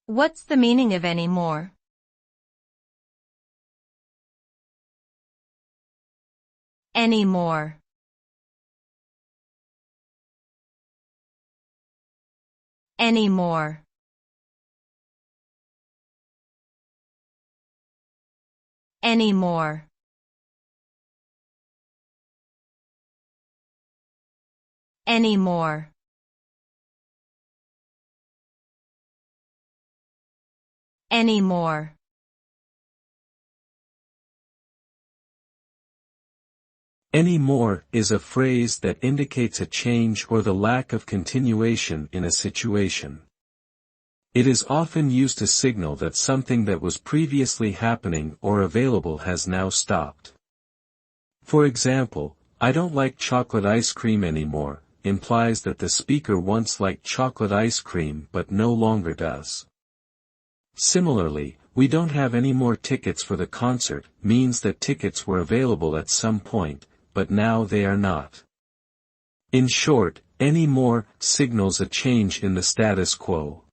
What's the meaning of anymore? Anymore. Anymore. Anymore. Anymore. Anymore. Anymore is a phrase that indicates a change or the lack of continuation in a situation. It is often used to signal that something that was previously happening or available has now stopped. For example, "I don't like chocolate ice cream anymore," implies that the speaker once liked chocolate ice cream but no longer does. Similarly, "We don't have any more tickets for the concert," means that tickets were available at some point, but now they are not. In short, anymore signals a change in the status quo.